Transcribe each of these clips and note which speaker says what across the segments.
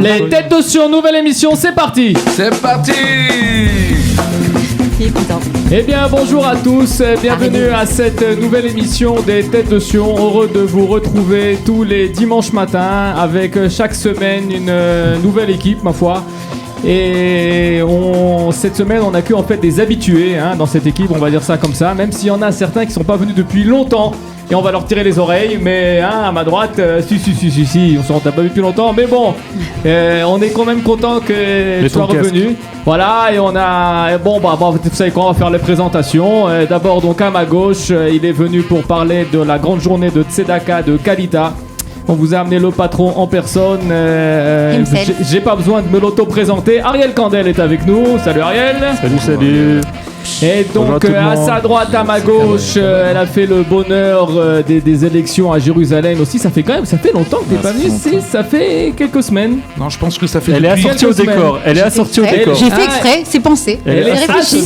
Speaker 1: Les têtes de Sion, nouvelle émission, c'est parti.
Speaker 2: C'est parti.
Speaker 1: Eh bien bonjour à tous, bienvenue à cette nouvelle émission des Têtes de Sion. Heureux de vous retrouver tous les dimanches matins avec chaque semaine une nouvelle équipe ma foi. Et cette semaine on a que en fait des habitués dans cette équipe, on va dire ça comme ça, même s'il y en a certains qui sont pas venus depuis longtemps. Et on va leur tirer les oreilles, mais à ma droite, si, on s'en t'a pas vu depuis longtemps, mais bon, on est quand même content que tu sois revenu. Voilà, et on a, vous savez quoi, on va faire les présentations. D'abord, donc à ma gauche, il est venu pour parler de la grande journée de Tzedaka de Kalita. On vous a amené le patron en personne. J'ai pas besoin de me l'auto-présenter. Ariel Candel est avec nous. Salut Ariel.
Speaker 3: Salut.
Speaker 1: Et donc à sa droite, à ma gauche, elle a fait le bonheur des élections à Jérusalem aussi. Ça fait longtemps que t'es pas venu. Ça fait quelques semaines.
Speaker 2: Non, je pense que ça fait.
Speaker 3: Elle est assortie au décor.
Speaker 4: J'ai fait exprès, c'est pensé.
Speaker 1: Elle est assortie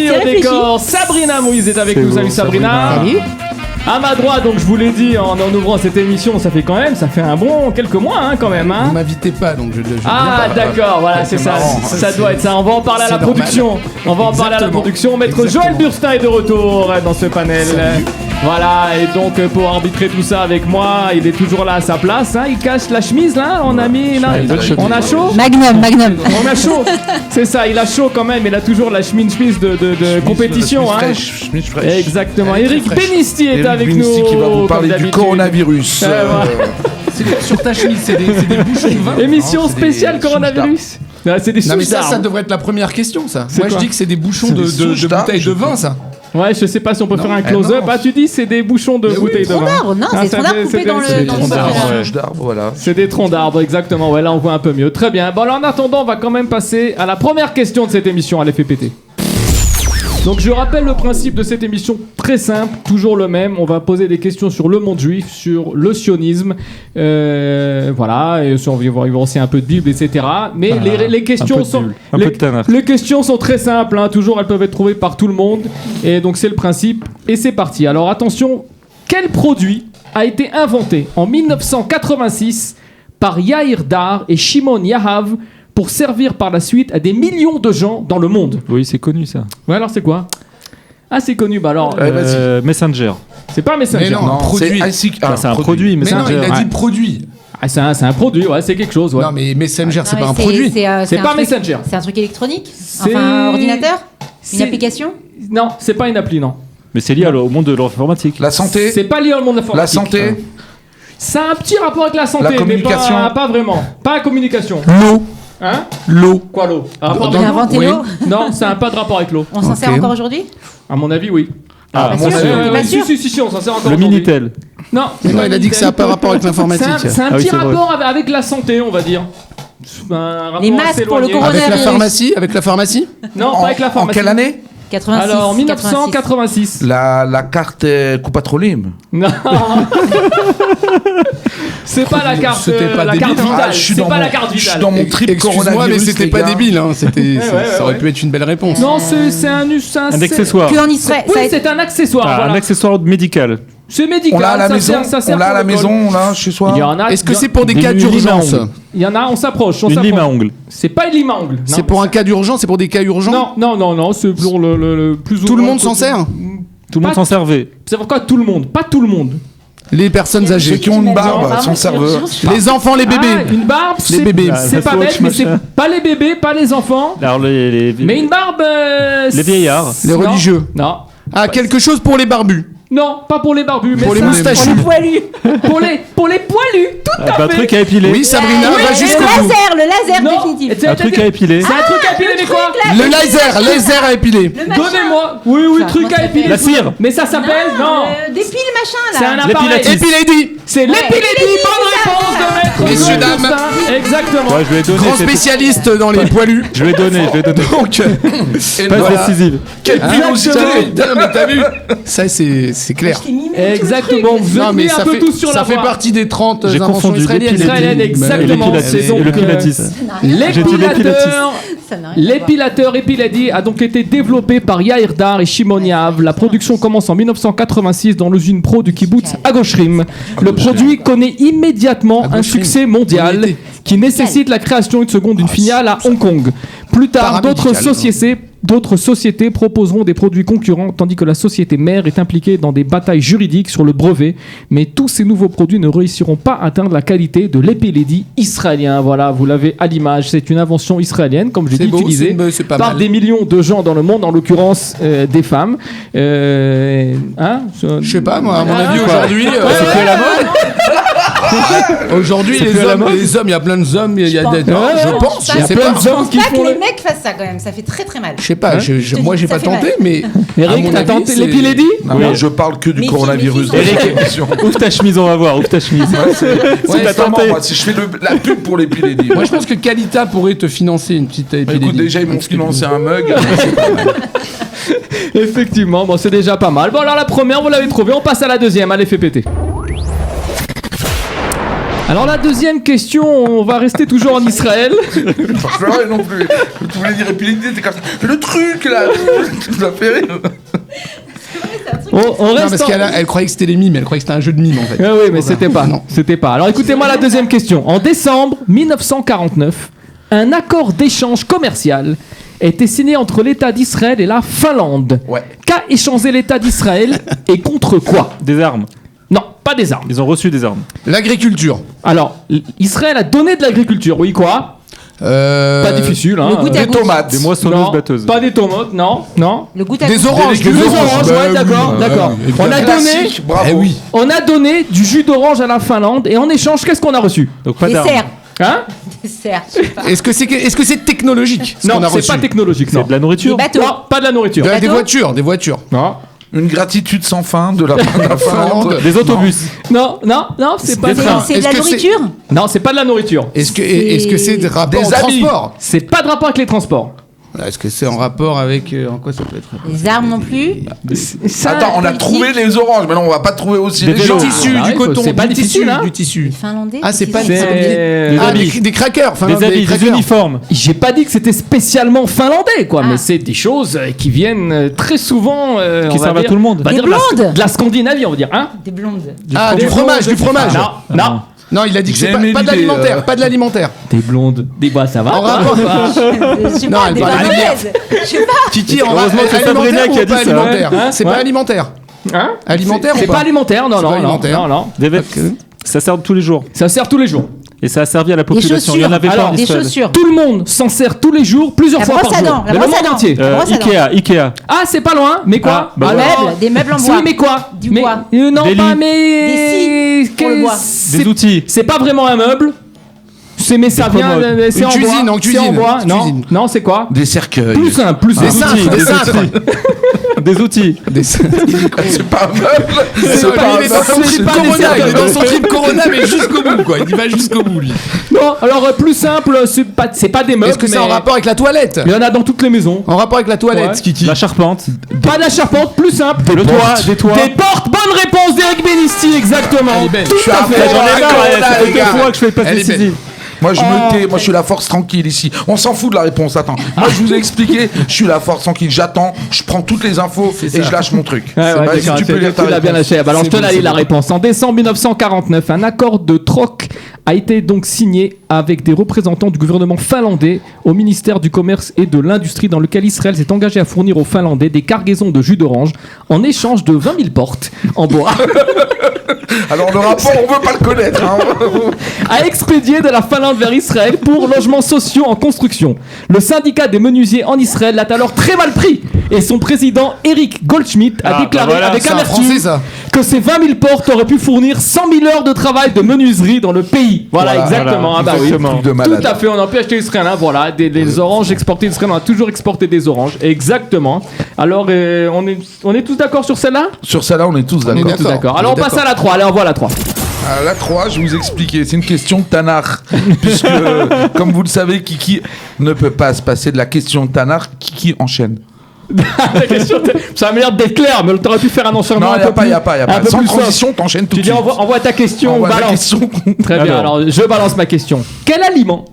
Speaker 1: au décor. Sabrina Moïse est avec nous. Salut Sabrina.
Speaker 4: Salut.
Speaker 1: À ma droite, donc je vous l'ai dit en ouvrant cette émission, ça fait un bon quelques mois quand même.
Speaker 2: Vous m'invitez pas, donc je
Speaker 1: Ah d'accord, voilà, c'est ça. Ça doit être ça. On va en parler à la production. On va en parler à la production. Maître Joël Burstein est de retour dans ce panel. Voilà, et donc pour arbitrer tout ça avec moi, il est toujours là à sa place. Il cache la chemise là. On a mis là. On a chaud.
Speaker 4: Magnum.
Speaker 1: On a chaud. C'est ça. Il a chaud quand même. Il a toujours la chemise de compétition.
Speaker 2: Chemise fraîche.
Speaker 1: Exactement. Eric Benisti est avec nous.
Speaker 2: Qui va vous parler du coronavirus.
Speaker 5: Sur ta chemise, c'est des bouchons de vin.
Speaker 1: Émission spéciale coronavirus. C'est des
Speaker 5: non mais
Speaker 1: souches
Speaker 5: ça devrait être la première question ça.
Speaker 1: C'est
Speaker 5: Moi
Speaker 1: quoi?
Speaker 5: Je dis que c'est des bouchons de bouteilles de vin ça.
Speaker 1: Ouais, je sais pas si on peut faire un close-up. Tu dis c'est des bouchons de bouteilles de vin.
Speaker 4: Non, c'est des troncs d'arbres coupés dans le.
Speaker 2: C'est des troncs d'arbres, voilà.
Speaker 1: C'est des troncs d'arbres, exactement. Ouais, là on voit un peu mieux. Très bien. Bon, alors en attendant, on va quand même passer à la première question de cette émission. Allez, fait péter. Donc je rappelle le principe de cette émission, très simple, toujours le même. On va poser des questions sur le monde juif, sur le sionisme, voilà, et on va voir aussi un peu de Bible, etc. Mais les questions sont les questions sont très simples, toujours elles peuvent être trouvées par tout le monde. Et donc c'est le principe. Et c'est parti. Alors attention, quel produit a été inventé en 1986 par Yair Dar et Shimon Yahav pour servir par la suite à des millions de gens dans le monde?
Speaker 3: Oui, c'est connu ça.
Speaker 1: Ouais, alors c'est quoi? C'est connu. Bah alors,
Speaker 3: Messenger.
Speaker 1: C'est pas Messenger.
Speaker 5: Mais non, produit.
Speaker 3: C'est un produit, Messenger.
Speaker 5: Mais non, il a dit produit.
Speaker 1: C'est un produit, ouais, c'est quelque chose. Ouais.
Speaker 5: Non, mais Messenger, c'est pas un produit.
Speaker 1: C'est pas Messenger.
Speaker 4: C'est un truc électronique. Enfin, un ordinateur. Une application.
Speaker 1: Non, c'est pas une appli, non.
Speaker 3: Mais c'est lié au monde de l'informatique.
Speaker 2: La santé.
Speaker 1: C'est pas lié au monde de l'informatique.
Speaker 2: La santé.
Speaker 1: Ça a un petit rapport avec la santé,
Speaker 2: La communication.
Speaker 1: mais pas vraiment. Pas la communication.
Speaker 2: L'eau. L'eau.
Speaker 1: Quoi, l'eau?
Speaker 4: On a inventé l'eau.
Speaker 1: Non, ça n'a pas de rapport avec l'eau.
Speaker 4: On s'en sert encore aujourd'hui?
Speaker 1: À mon avis, oui.
Speaker 4: Pas sûr.
Speaker 1: Si, on s'en sert encore
Speaker 3: Le
Speaker 1: aujourd'hui.
Speaker 3: Minitel.
Speaker 1: Non,
Speaker 5: il a dit que ça n'a pas rapport avec l'informatique.
Speaker 1: C'est un petit rapport avec la santé, on va dire.
Speaker 4: Les masques pour le coronavirus.
Speaker 5: Avec la pharmacie?
Speaker 1: Non, pas avec la pharmacie.
Speaker 2: En quelle année?
Speaker 4: 86.
Speaker 1: Alors, en 1986.
Speaker 2: La carte Coupatrolim.
Speaker 1: Non. C'est pas la carte.
Speaker 5: C'était pas
Speaker 1: la
Speaker 5: débile.
Speaker 1: carte vitale. C'est pas la carte
Speaker 2: Je suis
Speaker 1: vitale.
Speaker 2: dans mon trip
Speaker 5: Excuse-moi,
Speaker 2: coronavirus.
Speaker 5: mais c'était pas débile. Ça aurait pu être une belle réponse.
Speaker 1: Non, c'est un
Speaker 3: accessoire.
Speaker 4: Que en Israël.
Speaker 1: Oui, c'est un accessoire. Voilà.
Speaker 3: Un accessoire médical.
Speaker 1: C'est médical.
Speaker 2: On l'a à la
Speaker 1: ça
Speaker 2: maison.
Speaker 1: sert
Speaker 2: On l'a à la
Speaker 1: pour le
Speaker 2: maison, là, chez soi.
Speaker 1: Il y en a.
Speaker 5: Est-ce que c'est pour des cas d'urgence?
Speaker 1: Il y en a, on s'approche.
Speaker 3: Une lime à ongles.
Speaker 1: C'est pas une lime à ongles.
Speaker 5: C'est pour un cas d'urgence, c'est pour des cas urgents?
Speaker 1: Non, c'est pour le plus ou
Speaker 5: Tout le
Speaker 1: moins
Speaker 5: monde s'en sert?
Speaker 3: Tout le monde s'en servait.
Speaker 1: C'est pourquoi tout le monde? Pas tout le monde.
Speaker 5: Les personnes
Speaker 2: Ceux
Speaker 5: âgées.
Speaker 2: qui ont une barbe sont serveurs.
Speaker 5: Les enfants, les bébés.
Speaker 1: Une barbe,
Speaker 5: Les bébés.
Speaker 1: c'est pas bête, mais c'est pas les bébés, pas les enfants.
Speaker 3: Alors
Speaker 1: Mais une barbe.
Speaker 3: Les vieillards.
Speaker 5: Les religieux.
Speaker 1: Non.
Speaker 5: Quelque chose pour les barbus.
Speaker 1: Non, pas pour les barbus, mais
Speaker 5: Pour les
Speaker 1: ça,
Speaker 5: moustachus.
Speaker 1: pour les poilus. pour les poilus, tout à
Speaker 3: Un
Speaker 1: fait.
Speaker 3: truc à épiler.
Speaker 5: Oui, Sabrina, va jusqu'au bout.
Speaker 4: Le laser
Speaker 1: Non,
Speaker 4: définitif.
Speaker 3: Un truc à épiler.
Speaker 1: C'est un truc à épiler, mais quoi?
Speaker 5: Le laser à épiler.
Speaker 1: Donnez-moi. Oui, truc à épiler.
Speaker 3: La cire.
Speaker 1: Mais ça s'appelle non.
Speaker 4: Dépile machin là.
Speaker 1: C'est un appareil.
Speaker 3: L'épilatif.
Speaker 5: Épilady.
Speaker 1: C'est l'épilédie. Bonne réponse de maître.
Speaker 5: Messieurs,
Speaker 1: Joël
Speaker 5: dames.
Speaker 1: Burstein. Exactement.
Speaker 3: Ouais, je lui ai donné.
Speaker 5: Grand spécialiste dans les poilus.
Speaker 3: Je lui ai donné.
Speaker 5: Donc,
Speaker 3: Pas décisive.
Speaker 5: quelle pilosité. Putain, mais t'as vu? Ça, c'est clair.
Speaker 1: Exactement. Vous êtes mis un peu tous sur la
Speaker 5: Ça fait
Speaker 1: voie.
Speaker 5: partie des 30
Speaker 3: J'ai
Speaker 5: inventions
Speaker 3: confondu
Speaker 5: israéliennes.
Speaker 1: Israélienne, exactement.
Speaker 3: Et le pilates.
Speaker 1: L'épilateur.
Speaker 4: ça n'a rien à voir.
Speaker 1: L'épilateur Epilady a donc été développé par Yair Dar et Shimon Yahav. La production commence en 1986 dans l'usine pro du kibbutz Agoshrim. Le produit connaît immédiatement un succès mondial qui nécessite la création d'une filiale à Hong Kong. Plus tard, d'autres sociétés proposeront des produits concurrents, tandis que la société mère est impliquée dans des batailles juridiques sur le brevet. Mais tous ces nouveaux produits ne réussiront pas à atteindre la qualité de l'Epilady israélien. Voilà, vous l'avez à l'image. C'est une invention israélienne, comme j'ai dit, utilisée par des millions de gens dans le monde, en l'occurrence des femmes.
Speaker 5: Je sais pas, moi, à mon avis, aujourd'hui, c'est plus à la mode. Aujourd'hui, les hommes, il y a plein de hommes, il y a des. Je pense,
Speaker 4: je sais pas. Je pense pas que les mecs fassent ça quand même, ça fait très très mal.
Speaker 5: Je sais pas, moi j'ai pas tenté, mais.
Speaker 1: Eric, t'as tenté l'Epilady ?
Speaker 2: Non, je parle que du coronavirus.
Speaker 3: Ouvre ta chemise, on va voir, ouvre ta chemise.
Speaker 2: C'est tenté. Moi, si je fais la pub pour l'Epilady.
Speaker 5: Moi, je pense que Qualita pourrait te financer une petite Epilady.
Speaker 2: Écoute, déjà, ils m'ont financé un mug.
Speaker 1: Effectivement, bon, c'est déjà pas mal. Bon, alors la première, vous l'avez trouvée, on passe à la deuxième. Allez, fais péter. Alors la deuxième question, on va rester toujours en Israël.
Speaker 2: Je pleurais non plus. Tu voulais dire Epilady, t'es comme ça. Le truc là, tu m'as fait rire.
Speaker 1: On reste
Speaker 5: parce qu'elle croyait que c'était les mimes, elle croyait que c'était un jeu de mimes en fait.
Speaker 1: Oui, mais c'était pas. Non, c'était pas. Alors écoutez-moi la deuxième question. En décembre 1949, un accord d'échange commercial a été signé entre l'État d'Israël et la Finlande.
Speaker 2: Ouais.
Speaker 1: Qu'a échangé l'État d'Israël et contre quoi ?
Speaker 3: Des armes.
Speaker 1: Non, pas des armes.
Speaker 3: Ils ont reçu des armes.
Speaker 5: L'agriculture.
Speaker 1: Alors, Israël a donné de l'agriculture, oui, quoi ? Pas difficile, hein.
Speaker 2: Des tomates.
Speaker 3: Des moissonneuses batteuses.
Speaker 1: Pas des tomates, non.
Speaker 4: Le goût à
Speaker 5: des oranges.
Speaker 1: Des oranges, ouais, d'accord. On a donné du jus d'orange à la Finlande et en échange, qu'est-ce qu'on a reçu ?
Speaker 3: Donc pas d'armes.
Speaker 1: Hein ?
Speaker 5: Est-ce que c'est technologique
Speaker 1: Non, c'est pas technologique, non.
Speaker 3: C'est de la nourriture.
Speaker 4: Des bateaux.
Speaker 1: Non, pas de la nourriture.
Speaker 5: Des voitures.
Speaker 1: Non.
Speaker 2: Une gratitude sans fin de la Finlande.
Speaker 3: Des autobus.
Speaker 1: Non, c'est pas
Speaker 3: des
Speaker 1: ça.
Speaker 3: trains.
Speaker 4: C'est de la nourriture ?
Speaker 1: Non, c'est pas de la nourriture.
Speaker 5: Est-ce que c'est de rapport au transport ?
Speaker 1: C'est pas de rapport avec les transports.
Speaker 5: Est-ce que c'est en rapport avec en quoi ça peut être ?
Speaker 4: Les armes non plus ?
Speaker 2: Attends, on a trouvé les oranges, mais non, on va pas trouver aussi les
Speaker 5: Du
Speaker 2: choses.
Speaker 5: tissu, du coton,
Speaker 1: c'est pas
Speaker 5: du
Speaker 1: difficile, hein.
Speaker 5: tissu.
Speaker 4: Les Finlandais ?
Speaker 5: Ah, c'est pas
Speaker 3: des
Speaker 5: crackers,
Speaker 3: des habits, des uniformes.
Speaker 1: J'ai pas dit que c'était spécialement finlandais, quoi, mais c'est des choses qui viennent très souvent.
Speaker 3: Qui servent à tout le monde.
Speaker 4: Des blondes.
Speaker 1: De la Scandinavie, on va dire, hein.
Speaker 4: Des blondes.
Speaker 5: Ah, du fromage.
Speaker 1: Non.
Speaker 5: Non, il a dit que c'est pas de l'alimentaire, pas de l'alimentaire.
Speaker 1: Des blondes. Des bois, ça va.
Speaker 5: En rapport.
Speaker 4: Je sais pas, des mauvaises. Je sais pas.
Speaker 5: Kiki,
Speaker 3: Heureusement que c'est Sabrina qui a dit ça.
Speaker 5: C'est pas alimentaire.
Speaker 1: Hein ?
Speaker 5: Alimentaire ou pas ?
Speaker 1: C'est pas alimentaire, non.
Speaker 3: Des vêtements. Ça sert tous les jours.
Speaker 1: Ça sert tous les jours.
Speaker 3: Et ça a servi à la population. Il y en avait pas en
Speaker 4: Des
Speaker 3: Israël.
Speaker 4: chaussures.
Speaker 1: Tout le monde s'en sert tous les jours, plusieurs fois par jour.
Speaker 4: La brosse à dents.
Speaker 1: entier.
Speaker 3: Ikea.
Speaker 1: Ah, c'est pas loin, mais quoi ?
Speaker 4: Des meubles en bois.
Speaker 1: Oui, mais quoi ?
Speaker 4: Du bois.
Speaker 1: Non,
Speaker 3: Des
Speaker 1: pas
Speaker 3: lits.
Speaker 1: mais.
Speaker 4: Des scies pour le bois.
Speaker 3: Des outils.
Speaker 1: C'est pas vraiment un meuble. Mais ça vient. C'est en
Speaker 5: cuisine,
Speaker 1: bois.
Speaker 5: en cuisine.
Speaker 1: C'est en bois.
Speaker 5: Cuisine.
Speaker 1: Non, c'est quoi ?
Speaker 2: Des cercueils.
Speaker 1: Plus simple.
Speaker 5: Des cintres.
Speaker 3: Des outils.
Speaker 2: C'est pas un meuble.
Speaker 5: Il est dans son trip Corona, mais jusqu'au bout, quoi. Il va jusqu'au bout, lui.
Speaker 1: Non, alors plus simple, c'est pas des meubles.
Speaker 5: Est-ce que c'est en rapport avec la toilette ?
Speaker 1: Il y en a dans toutes les maisons.
Speaker 5: En rapport avec la toilette,
Speaker 1: Ouais.
Speaker 5: Kiki.
Speaker 3: La charpente.
Speaker 1: Pas de la charpente, plus simple.
Speaker 3: Le toit. Des toits.
Speaker 1: Des portes. Bonne réponse d'Eric Benisti, exactement.
Speaker 5: Elle est belle.
Speaker 1: Tout
Speaker 2: Je suis
Speaker 1: à
Speaker 2: à
Speaker 1: fait.
Speaker 2: fond.
Speaker 3: J'en ai marre, ça fait
Speaker 2: les
Speaker 3: deux
Speaker 2: gars.
Speaker 3: fois que je fais pas
Speaker 5: Elle est
Speaker 3: décisive.
Speaker 2: Moi, je me tais. Moi, je suis la force tranquille ici. On s'en fout de la réponse. Attends. Moi, je vous ai expliqué. Je suis la force tranquille. J'attends. Je prends toutes les infos et je lâche mon truc. Vas-y, tu peux lire ta
Speaker 1: l'as bien
Speaker 2: réponse.
Speaker 1: lâché. Alors, je te la lis la réponse. En décembre 1949, un accord de troc a été donc signé avec des représentants du gouvernement finlandais au ministère du Commerce et de l'Industrie, dans lequel Israël s'est engagé à fournir aux Finlandais des cargaisons de jus d'orange en échange de 20 000 portes en bois.
Speaker 2: Alors, le rapport, on veut pas le connaître. Hein.
Speaker 1: A expédié de la Finlande vers Israël pour logements sociaux en construction. Le syndicat des menuisiers en Israël l'a alors très mal pris et son président Eric Goldschmidt a déclaré avec amertume que ces 20 000 portes auraient pu fournir 100 000 heures de travail de menuiserie dans le pays. Voilà, exactement.
Speaker 3: Voilà,
Speaker 1: ah bah
Speaker 3: exactement.
Speaker 1: oui. Tout à fait, on a pu acheter israélien. Voilà, des oranges exportées d'Israël. On a toujours exporté des oranges. Exactement. Alors, on est tous d'accord sur celle-là ?
Speaker 2: Sur celle-là, on est tous d'accord.
Speaker 1: Tous d'accord. Alors, on passe à la 3. Allez, on voit la 3.
Speaker 2: À la 3, je vais vous expliquer. C'est une question de Tanakh. Puisque, comme vous le savez, Kiki ne peut pas se passer de la question de Tanakh. Kiki enchaîne.
Speaker 1: La question, ça a l'air d'être clair, mais t'aurais pu faire un enchaînement.
Speaker 2: Non, il n'y a pas. Sans transition,
Speaker 1: simple.
Speaker 2: t'enchaînes tout de
Speaker 1: suite. Tu dis envoie ta question, on balance. Très bien, alors je balance ma question. Quel aliment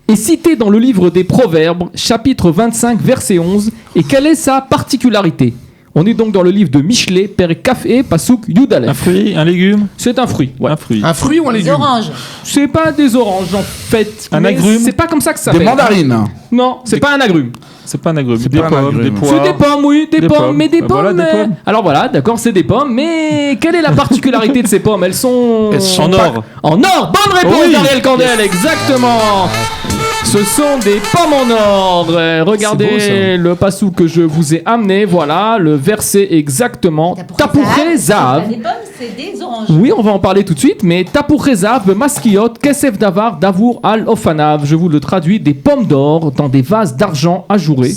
Speaker 1: est citée dans le livre des Proverbes, chapitre 25, verset 11. Et quelle est sa particularité? On est donc dans le livre de Michelet, Père Kafé, Pasouk, Yudalef.
Speaker 3: Un fruit, un légume?
Speaker 1: C'est un fruit. Ouais.
Speaker 3: Un fruit.
Speaker 5: Un fruit ou un
Speaker 4: Des
Speaker 5: légume?
Speaker 4: oranges.
Speaker 1: C'est pas des oranges en fait.
Speaker 3: Un
Speaker 1: mais
Speaker 3: agrume?
Speaker 1: C'est pas comme ça que ça
Speaker 2: Des
Speaker 1: s'appelle.
Speaker 2: mandarines.
Speaker 1: Non, c'est pas un agrume.
Speaker 3: C'est pas un agrume.
Speaker 2: C'est
Speaker 3: Des
Speaker 2: pas un
Speaker 3: pommes,
Speaker 2: agrume.
Speaker 3: des poires.
Speaker 1: C'est des pommes, oui, des pommes, mais des
Speaker 3: Bah
Speaker 1: pommes.
Speaker 3: voilà, des pommes.
Speaker 1: Alors voilà, d'accord, c'est des pommes, mais quelle est la particularité de ces pommes? Elles sont
Speaker 3: En or.
Speaker 1: En or. Bonne réponse
Speaker 3: Oui.
Speaker 1: d'Ariel Candel, exactement. Ce sont des pommes en or. Regardez
Speaker 5: C'est beau,
Speaker 1: le passou que je vous ai amené. Voilà, le verset exactement. Tapouré Zahav.
Speaker 4: Les pommes, c'est des oranges.
Speaker 1: Oui, on va en parler tout de suite, mais Tapouré Zahav, Maskiot, Kesef Davar, Davour al Ofanav. Je vous le traduis, des pommes d'or dans des vases d'argent ajourés.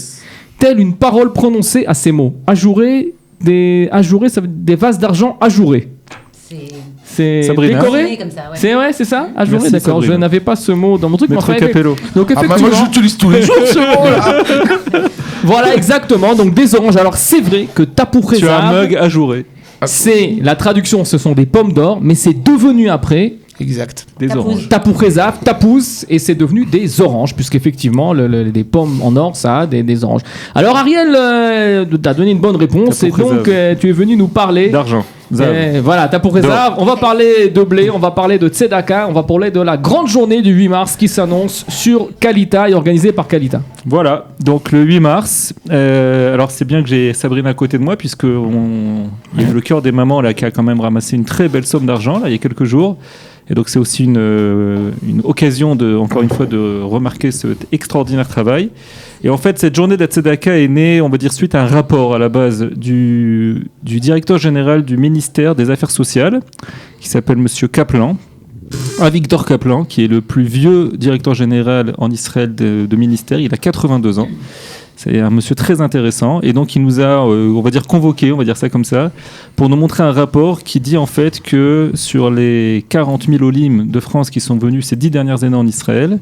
Speaker 1: Telle une parole prononcée à ces mots. Ajouré, ça veut dire des vases d'argent ajourés. C'est
Speaker 3: Sabrina.
Speaker 1: décoré.
Speaker 4: Comme ça, ouais.
Speaker 1: C'est ouais, c'est ça. Ajouré,
Speaker 3: Merci,
Speaker 1: d'accord. Je
Speaker 3: Sabrina.
Speaker 1: n'avais pas ce mot dans mon truc. mais
Speaker 3: Maître
Speaker 1: enfin,
Speaker 3: Capello.
Speaker 1: donc
Speaker 2: Ah bah
Speaker 1: effectivement,
Speaker 2: moi j'utilise tous les jours ce mot-là.
Speaker 1: voilà exactement. Donc des oranges. Alors c'est vrai que Tapouré
Speaker 3: Tu as un
Speaker 1: Zahav,
Speaker 3: mug ajouré.
Speaker 1: c'est la traduction. Ce sont des pommes d'or, mais c'est devenu après
Speaker 5: Exact.
Speaker 3: Des
Speaker 4: Tapouz.
Speaker 3: oranges.
Speaker 1: Tapouré Zahav, Tapous, et c'est devenu des oranges, puisqu'effectivement, des pommes en or, ça a des oranges. Alors, Ariel, t'as donné une bonne réponse, et
Speaker 3: Tapouré
Speaker 1: donc
Speaker 3: Zahav.
Speaker 1: tu es venu nous parler.
Speaker 3: D'argent. Zahav.
Speaker 1: Voilà, Tapouré
Speaker 3: D'or.
Speaker 1: Zahav. On va parler de blé, on va parler de Tzedaka, on va parler de la grande journée du 8 mars qui s'annonce sur Kalita et organisée par Kalita.
Speaker 3: Voilà, donc le 8 mars, alors c'est bien que j'ai Sabrina à côté de moi, puisque il y a eu le cœur des mamans là, qui a quand même ramassé une très belle somme d'argent là, il y a quelques jours. Et donc c'est aussi une occasion, encore une fois, de remarquer cet extraordinaire travail. Et en fait, cette journée d'Atzedaka est née, on va dire, suite à un rapport à la base du directeur général du ministère des Affaires sociales, qui s'appelle Monsieur Kaplan, Victor Kaplan, qui est le plus vieux directeur général en Israël de ministère. Il a 82 ans. C'est un monsieur très intéressant. Et donc, il nous a, on va dire, convoqués, on va dire ça comme ça, pour nous montrer un rapport qui dit en fait que sur les 40 000 olim de France qui sont venus ces 10 dernières années en Israël,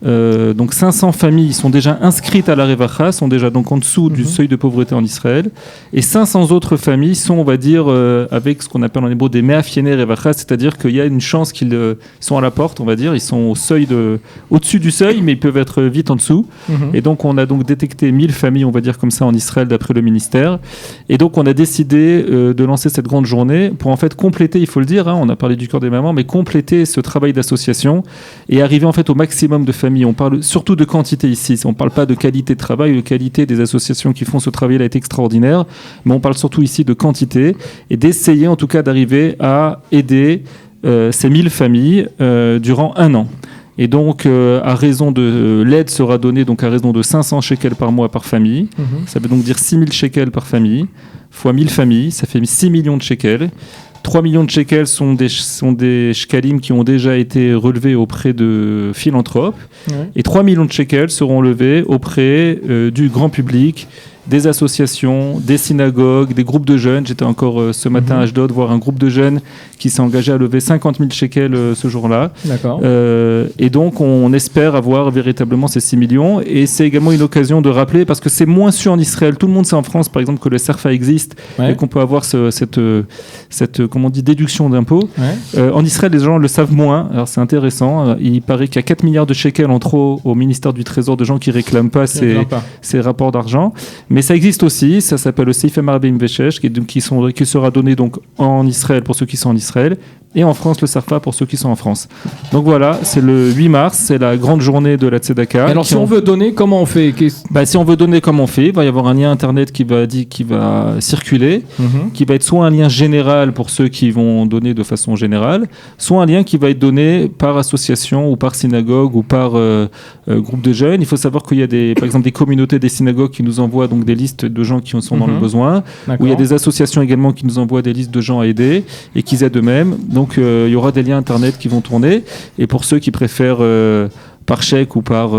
Speaker 3: donc 500 familles sont déjà inscrites à la Revacha, sont déjà donc en dessous du seuil de pauvreté en Israël, et 500 autres familles sont, on va dire, avec ce qu'on appelle en hébreu des meafiene Revacha, c'est-à-dire qu'il y a une chance qu'ils sont à la porte, on va dire, ils sont au-dessus du seuil, mais ils peuvent être vite en dessous. Et donc on a donc détecté 1000 familles, on va dire comme ça, en Israël, d'après le ministère. Et donc on a décidé de lancer cette grande journée pour en fait compléter, il faut le dire, on a parlé du cœur des mamans, mais compléter ce travail d'association et arriver en fait au maximum de familles. On parle surtout de quantité ici, on ne parle pas de qualité de travail, de qualité des associations qui font ce travail-là est extraordinaire, mais on parle surtout ici de quantité et d'essayer en tout cas d'arriver à aider ces 1000 familles durant un an. Et donc, à raison de l'aide sera donnée donc à raison de 500 shekels par mois par famille. Ça veut donc dire 6000 shekels par famille, fois 1000 familles, ça fait 6 millions de shekels. 3 millions de shekels sont des shekalim qui ont déjà été relevés auprès de philanthropes. Ouais. Et 3 millions de shekels seront levés auprès du grand public, des associations, des synagogues, des groupes de jeunes. J'étais encore ce matin à Ashdod voir un groupe de jeunes qui s'est engagé à lever 50 000 shekels ce jour-là.
Speaker 1: D'accord.
Speaker 3: Et donc, on espère avoir véritablement ces 6 millions. Et c'est également une occasion de rappeler, parce que c'est moins su en Israël. Tout le monde sait en France, par exemple, que le SERFA existe et qu'on peut avoir cette comment on dit, déduction d'impôts. En Israël, les gens le savent moins. Alors, c'est intéressant. Il paraît qu'il y a 4 milliards de shekels en trop au ministère du Trésor de gens qui ne réclament pas ces rapports d'argent. Mais ça existe aussi, ça s'appelle le Seifem Arabim Veshesh, qui sera donné donc en Israël pour ceux qui sont en Israël, et en France le SERFA pour ceux qui sont en France. Donc voilà, c'est le 8 mars, c'est la grande journée de la Tzedaka.
Speaker 1: Alors si on veut donner, comment on fait ?
Speaker 3: Si on veut donner, comment on fait ? Il va y avoir un lien internet qui va circuler, qui va être soit un lien général pour ceux qui vont donner de façon générale, soit un lien qui va être donné par association ou par synagogue ou par groupe de jeunes. Il faut savoir qu'il y a par exemple des communautés des synagogues qui nous envoient donc des listes de gens qui sont dans le besoin, où il y a des associations également qui nous envoient des listes de gens à aider et qui aident eux-mêmes. Donc il y aura des liens internet qui vont tourner, et pour ceux qui préfèrent par chèque ou par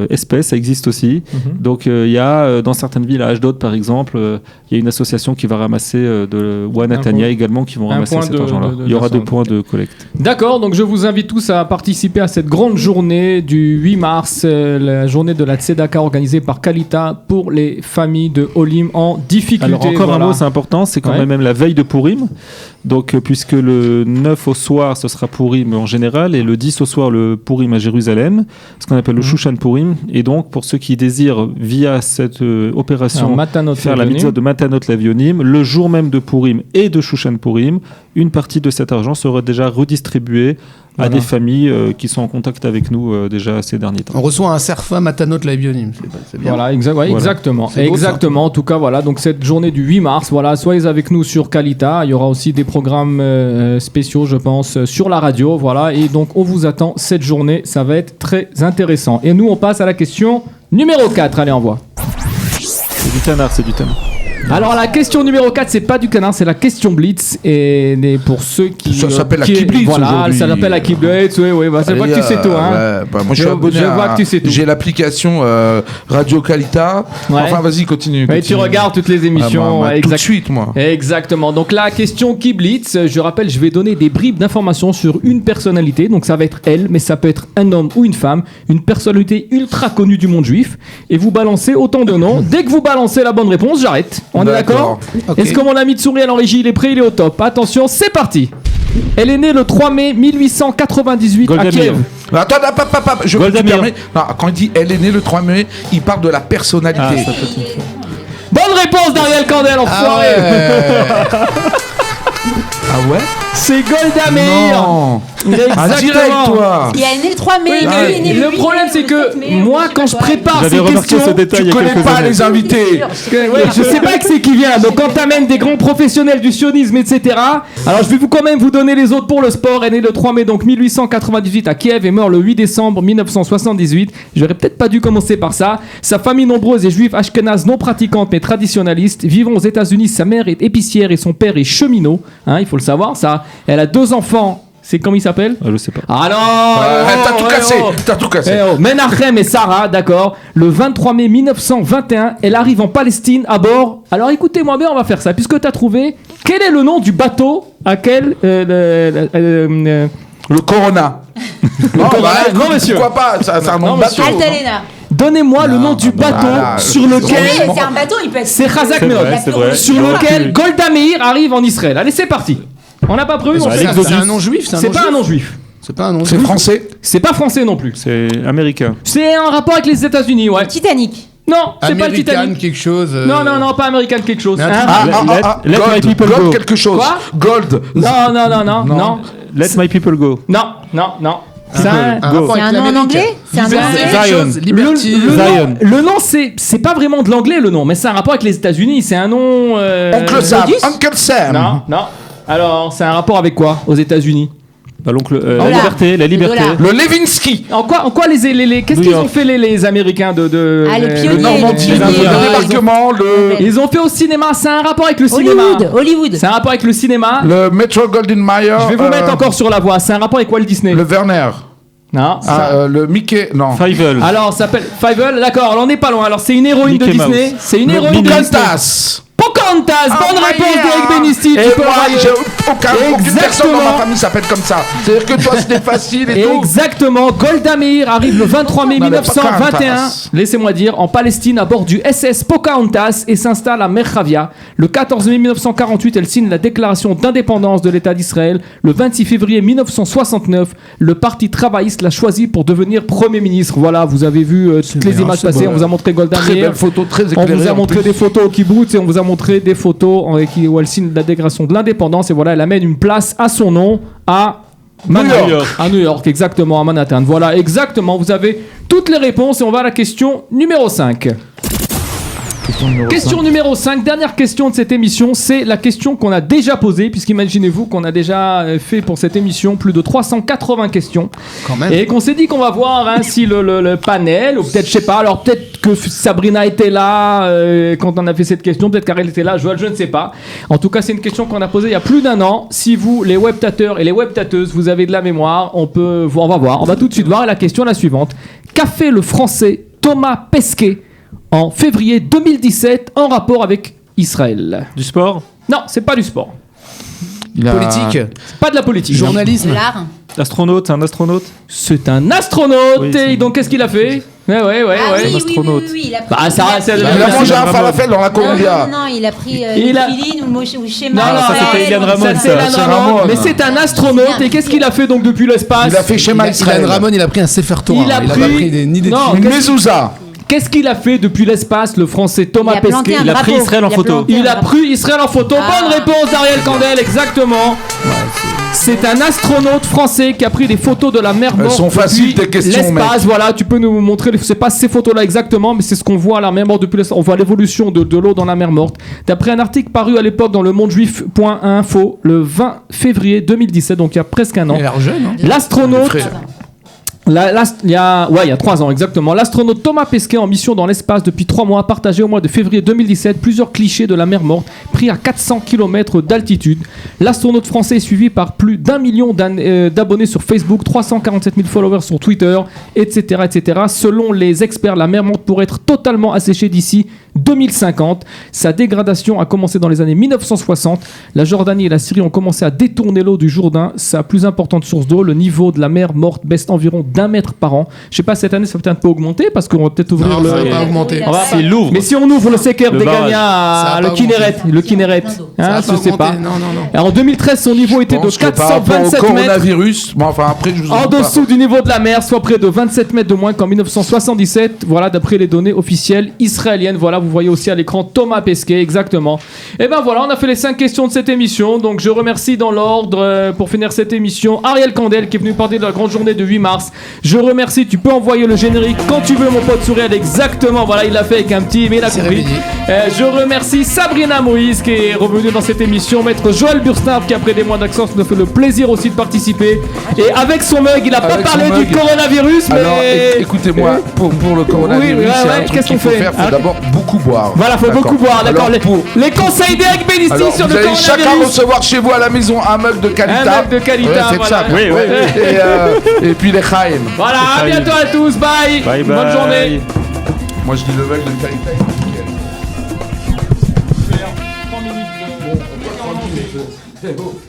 Speaker 3: espèce, ça existe aussi. Donc il y a dans certaines villes, à Ashdod par exemple, il y a une association qui va ramasser ou à Natania également qui vont ramasser cet argent-là. Il y aura 2 points de collecte.
Speaker 1: D'accord, donc je vous invite tous à participer à cette grande journée du 8 mars, la journée de la Tzedaka organisée par Kalita pour les familles de Olim en difficulté.
Speaker 3: Alors encore un mot, c'est important, c'est quand même la veille de Purim. Donc puisque le 9 au soir ce sera Purim en général et le 10 au soir le Purim à Jérusalem. ce qu'on appelle le Shushan Purim. Et donc, pour ceux qui désirent, via cette opération, faire la mitzvah de Matanot Lavionim, le jour même de Purim et de Shushan Purim, une partie de cet argent sera déjà redistribuée à des familles qui sont en contact avec nous déjà ces derniers temps.
Speaker 5: On reçoit un serfa Matanot Lavionim. C'est bien.
Speaker 1: Voilà, exactement.
Speaker 5: C'est beau,
Speaker 1: exactement. En tout cas, voilà. Donc cette journée du 8 mars, voilà, soyez avec nous sur Kalita. Il y aura aussi des programmes spéciaux, je pense, sur la radio, voilà. Et donc on vous attend cette journée. Ça va être très intéressant. Et nous, on passe à la question numéro 4. Allez, envoie.
Speaker 3: C'est du canard, c'est du canard.
Speaker 1: Alors la question numéro 4, c'est pas du canard, c'est la question Blitz. Et pour ceux qui...
Speaker 2: Ça s'appelle la Kiblitz
Speaker 1: Voilà,
Speaker 2: aujourd'hui.
Speaker 1: ça s'appelle la Kiblitz, oui, bah, c'est pas que tu sais tout, hein.
Speaker 2: Moi je suis abonné
Speaker 1: je vois que tu sais tout.
Speaker 2: J'ai l'application Radio Kalita.
Speaker 1: Ouais.
Speaker 2: Enfin vas-y, continue.
Speaker 1: Ouais, tu regardes toutes les émissions.
Speaker 2: Tout de suite, moi.
Speaker 1: Exactement. Donc la question Kiblitz, je rappelle, je vais donner des bribes d'informations sur une personnalité. Donc ça va être elle, mais ça peut être un homme ou une femme, une personnalité ultra connue du monde juif. Et vous balancez autant de noms. Dès que vous balancez la bonne réponse, j'arrête. On est d'accord ?
Speaker 5: Okay.
Speaker 1: Est-ce que mon ami Tsouri à l'origine, il est prêt, il est au top. Attention, c'est parti. Elle est née le 3 mai 1898 à Kiev.
Speaker 2: Attends, je me permets. Non, quand il dit elle est née le 3 mai, il parle de la personnalité.
Speaker 1: Bonne réponse d'Ariel Candel, enfoiré.
Speaker 2: Ah ouais?
Speaker 1: C'est Golda Meir.
Speaker 2: Non.
Speaker 1: Exactement.
Speaker 2: Direct, toi.
Speaker 4: Il est né le 3 mai.
Speaker 1: Le problème, c'est que moi, quand je prépare ces questions,
Speaker 3: ce détail
Speaker 2: Tu connais pas les invités.
Speaker 1: ouais, je sais pas que c'est qui vient. Donc quand t'amènes des grands professionnels du sionisme, etc. Alors je vais quand même vous donner les autres pour le sport. Elle est né le 3 mai donc 1898 à Kiev et meurt le 8 décembre 1978. J'aurais peut-être pas dû commencer par ça. Sa famille nombreuse est juive ashkénaze non pratiquante mais traditionnaliste. Vivant aux États-Unis, sa mère est épicière et son père est cheminot. Hein, il faut le savoir ça. Elle a 2 enfants. C'est comment il s'appelle?
Speaker 3: Je sais pas.
Speaker 1: Ah non,
Speaker 2: T'as tout cassé.
Speaker 1: Menachem et Sarah, d'accord. Le 23 mai 1921, elle arrive en Palestine à bord. Alors écoutez-moi bien, on va faire ça. Puisque t'as trouvé, quel est le nom du bateau à quel
Speaker 2: Le Corona.
Speaker 1: non, monsieur.
Speaker 2: Pourquoi pas? C'est un nom de bateau.
Speaker 4: Altalena.
Speaker 1: Donnez-moi le nom du bateau sur lequel...
Speaker 4: Oui, c'est un bateau, il peut être...
Speaker 1: C'est Chazak Meod.
Speaker 3: C'est vrai.
Speaker 1: Sur lequel Golda Meir arrive en Israël. Allez, c'est parti. On n'a pas prévu.
Speaker 5: C'est un nom juif.
Speaker 1: C'est pas un nom juif.
Speaker 5: C'est pas un nom
Speaker 2: C'est
Speaker 5: juif.
Speaker 2: français.
Speaker 1: C'est pas français non plus.
Speaker 3: C'est américain.
Speaker 1: C'est un rapport avec les États-Unis, ouais.
Speaker 4: Titanic.
Speaker 1: Non, c'est pas le
Speaker 5: American
Speaker 1: Titanic.
Speaker 5: quelque chose.
Speaker 1: Non, pas Américain quelque chose.
Speaker 5: Mais un
Speaker 1: Hein
Speaker 5: truc-
Speaker 3: Let my people
Speaker 2: Gold
Speaker 3: go.
Speaker 2: quelque chose.
Speaker 1: Quoi?
Speaker 2: Gold.
Speaker 1: Non.
Speaker 3: Let my people go.
Speaker 1: Non. C'est un...
Speaker 5: Un rapport
Speaker 4: C'est
Speaker 5: avec
Speaker 4: un nom en
Speaker 5: l'Amérique.
Speaker 4: anglais? C'est un nom
Speaker 5: Liberté,
Speaker 4: anglais?
Speaker 3: Zion.
Speaker 5: chose, Liberty.
Speaker 3: Zion.
Speaker 1: Le nom, c'est pas vraiment de l'anglais le nom, mais c'est un rapport avec les États-Unis. C'est un nom.
Speaker 2: Oncle Sam.
Speaker 1: Modus
Speaker 2: Uncle Sam.
Speaker 1: Non. Alors, c'est un rapport avec quoi aux États-Unis?
Speaker 3: Bah, l'oncle, la
Speaker 4: Dollar.
Speaker 3: liberté, la liberté.
Speaker 4: Dollar.
Speaker 2: Le Levinsky.
Speaker 1: En quoi les qu'est-ce
Speaker 3: New
Speaker 1: qu'ils
Speaker 3: York.
Speaker 1: ont fait les Américains de
Speaker 4: Ah, le
Speaker 2: Le
Speaker 4: pionnier.
Speaker 2: Normandie.
Speaker 4: Les Indiens.
Speaker 2: Le débarquement.
Speaker 1: Ils ont fait au cinéma. C'est un rapport avec le cinéma.
Speaker 4: Hollywood.
Speaker 1: C'est un rapport avec le cinéma.
Speaker 2: Le Metro Goldwyn Mayer.
Speaker 1: Je vais vous mettre encore sur la voie. C'est un rapport avec Walt Disney.
Speaker 2: Le Werner.
Speaker 1: Non.
Speaker 2: Le Mickey. Non.
Speaker 3: Fievel.
Speaker 1: Alors, ça s'appelle Fievel. D'accord. Alors, on n'est pas loin. Alors, c'est une héroïne
Speaker 3: Mickey
Speaker 1: de Disney.
Speaker 3: Mouse.
Speaker 1: C'est une
Speaker 2: Le
Speaker 1: héroïne de Disney.
Speaker 2: Pocahontas.
Speaker 1: Pocahontas. Bonne réponse d'Eric Benisti. Tu
Speaker 2: Et
Speaker 1: peux
Speaker 2: moi,
Speaker 1: envoyer.
Speaker 2: j'ai aucune personne dans ma famille s'appelle comme ça. C'est-à-dire que toi, c'était facile et tout.
Speaker 1: Exactement, Golda Meir arrive le 23 mai
Speaker 2: On avait
Speaker 1: 1921,
Speaker 2: Pocahontas.
Speaker 1: laissez-moi dire, en Palestine à bord du SS Pocahontas et s'installe à Merchavia. Le 14 mai 1948, elle signe la déclaration d'indépendance de l'État d'Israël. Le 26 février 1969, le Parti travailliste l'a choisi pour devenir Premier ministre. Voilà, vous avez vu toutes les
Speaker 2: bien,
Speaker 1: images
Speaker 2: c'est
Speaker 1: passer,
Speaker 2: bon.
Speaker 1: on vous a montré Golda
Speaker 2: Très
Speaker 1: Meir.
Speaker 2: belle photo, très
Speaker 1: On
Speaker 2: éclairée.
Speaker 1: vous a
Speaker 2: en
Speaker 1: montré
Speaker 2: plus.
Speaker 1: des photos au kibbutz et on vous a montré des photos où elle signe la déclaration de l'indépendance et voilà, elle amène une place à son nom à
Speaker 3: York.
Speaker 1: À New York, exactement, à Manhattan. Voilà, exactement, vous avez toutes les réponses et on va à la question numéro 5. Question numéro 5, dernière question de cette émission, c'est la question qu'on a déjà posée, puisqu'imaginez-vous qu'on a déjà fait pour cette émission plus de 380 questions.
Speaker 5: Quand même.
Speaker 1: Et qu'on s'est dit qu'on va voir hein, si le panel, ou peut-être, je sais pas, alors peut-être que Sabrina était là quand on a fait cette question, peut-être qu'Ariel était là, Joël, je ne sais pas. En tout cas, c'est une question qu'on a posée il y a plus d'1 an. Si vous, les webtateurs et les webtateuses, vous avez de la mémoire, on va voir. On va tout de suite voir. Et la question est la suivante. Qu'a fait le français Thomas Pesquet en février 2017 en rapport avec Israël?
Speaker 3: Du sport.
Speaker 1: Non, c'est pas du sport.
Speaker 5: Politique.
Speaker 1: C'est pas de la politique.
Speaker 5: Journalisme.
Speaker 4: De l'art.
Speaker 3: Astronaute, c'est un astronaute.
Speaker 1: C'est un astronaute.
Speaker 3: Oui,
Speaker 1: et
Speaker 3: c'est-
Speaker 1: donc, qu'est-ce qu'il a fait? Ouais.
Speaker 4: Oui,
Speaker 3: astronaute.
Speaker 4: il a pris.
Speaker 1: Bah, ça, c'est
Speaker 2: Il a mangé un falafel dans la Colombia.
Speaker 4: Non, il a pris
Speaker 1: Il a-
Speaker 4: Filine ou Schéma.
Speaker 1: Non,
Speaker 3: ça, c'était Ilan Ramon,
Speaker 1: Ça, c'est Ilan
Speaker 2: c'est
Speaker 1: Ramon.
Speaker 2: Ramon.
Speaker 1: Mais c'est un astronaute. Et qu'est-ce qu'il a fait donc depuis l'espace?
Speaker 2: Il a fait schéma
Speaker 5: Ilan
Speaker 2: Israël.
Speaker 5: Ramon, il a pris un Sefer Torah.
Speaker 1: Il a
Speaker 5: pas
Speaker 1: pris-
Speaker 5: pris ni des
Speaker 1: Non.
Speaker 2: Une
Speaker 1: Qu'est-ce-
Speaker 2: mezouza.
Speaker 1: Qu'est-ce qu'il a fait depuis l'espace, le français Thomas
Speaker 4: Il a planté
Speaker 1: Pesquet?
Speaker 4: un
Speaker 3: Il a pris
Speaker 4: drapeau.
Speaker 3: Israël en photo.
Speaker 4: planté
Speaker 1: Il
Speaker 4: un
Speaker 1: a
Speaker 4: drapeau.
Speaker 1: pris Israël en photo.
Speaker 4: Ah.
Speaker 1: Bonne réponse d'Ariel Candel, exactement. C'est un astronaute français qui a pris des photos de la mer morte.
Speaker 2: sont faciles,
Speaker 1: depuis
Speaker 2: tes questions,
Speaker 1: l'espace. Voilà, tu peux nous montrer. C'est pas ces photos-là exactement, mais c'est ce qu'on voit à la mer morte depuis l'espace. On voit l'évolution de l'eau dans la mer morte. D'après un article paru à l'époque dans le mondejuif.info le 20 février 2017, donc il y a presque un an.
Speaker 5: Il a l'air jeune. Hein.
Speaker 1: L'astronaute.
Speaker 2: Frère.
Speaker 1: Il y a 3 ans exactement. L'astronaute Thomas Pesquet en mission dans l'espace depuis 3 mois a partagé au mois de février 2017 plusieurs clichés de la mer morte pris à 400 km d'altitude. L'astronaute français est suivi par plus d'1 million d'abonnés sur Facebook, 347 000 followers sur Twitter, etc., etc. Selon les experts, la mer morte pourrait être totalement asséchée d'ici 2050. Sa dégradation a commencé dans les années 1960. La Jordanie et la Syrie ont commencé à détourner l'eau du Jourdain, sa plus importante source d'eau. Le niveau de la mer morte baisse environ d'1 mètre par an. Je sais pas, cette année ça va peut-être un peu augmenter parce qu'on va peut-être ouvrir
Speaker 5: Non,
Speaker 1: le.
Speaker 5: ça va pas augmenter.
Speaker 1: On va
Speaker 3: C'est Louvre.
Speaker 1: Mais si on ouvre le Seker
Speaker 3: Le
Speaker 1: des
Speaker 3: barrage.
Speaker 1: Gagnants
Speaker 5: Ça va
Speaker 1: le
Speaker 5: pas
Speaker 1: Kinneret,
Speaker 5: Ça va
Speaker 1: je sais pas.
Speaker 5: Non.
Speaker 1: Alors, en 2013, son niveau était
Speaker 2: Je
Speaker 1: de
Speaker 2: pense que par rapport au
Speaker 1: 427 mètres.
Speaker 2: coronavirus, bon, enfin après je vous
Speaker 1: En
Speaker 2: dis pas.
Speaker 1: dessous du niveau de la mer, soit près de 27 mètres de moins qu'en 1977. Voilà, d'après les données officielles israéliennes. Voilà, vous voyez aussi à l'écran Thomas Pesquet, exactement. Et ben voilà, on a fait les 5 questions de cette émission. Donc je remercie dans l'ordre, pour finir cette émission, Ariel Candel qui est venu parler de la grande journée de 8 mars. Je remercie, tu peux envoyer le générique quand tu veux, mon pote Souriel, exactement. Voilà, il l'a fait avec un petit, mais il a
Speaker 5: C'est
Speaker 1: compris.
Speaker 5: réveillé.
Speaker 1: Je remercie Sabrina Moïse qui est revenue dans cette émission, maître Joël Bursnard qui après des mois d'absence nous a fait le plaisir aussi de participer. Et avec son mug, il a pas
Speaker 2: Avec son
Speaker 1: parlé du
Speaker 2: mug.
Speaker 1: coronavirus, mais
Speaker 2: Alors écoutez-moi, pour le coronavirus,
Speaker 1: Oui, ouais,
Speaker 2: il y a
Speaker 1: ouais,
Speaker 2: un truc
Speaker 1: qu'est-ce
Speaker 2: qu'il
Speaker 1: qu'on
Speaker 2: faut
Speaker 1: fait
Speaker 2: faire, faut
Speaker 1: Ah.
Speaker 2: d'abord beaucoup boire.
Speaker 1: voilà, faut beaucoup boire, d'accord.
Speaker 2: Alors,
Speaker 1: Les conseils d'Eric Bélisti
Speaker 2: Alors,
Speaker 1: sur
Speaker 2: vous
Speaker 1: le
Speaker 2: allez chacun
Speaker 1: coronavirus.
Speaker 2: recevoir chez vous à la maison un mug de Calita.
Speaker 1: Un mug de Calita,
Speaker 2: Ouais, faites
Speaker 1: voilà.
Speaker 2: ça.
Speaker 3: Oui, oui.
Speaker 2: Et puis les Chaim.
Speaker 1: Voilà, à bientôt à tous, bye.
Speaker 3: Bye
Speaker 1: Bonne
Speaker 3: bye.
Speaker 1: journée.
Speaker 2: Moi je dis le mug de Calita. il est nickel.
Speaker 1: 3 minutes.
Speaker 2: Bon, 3 minutes.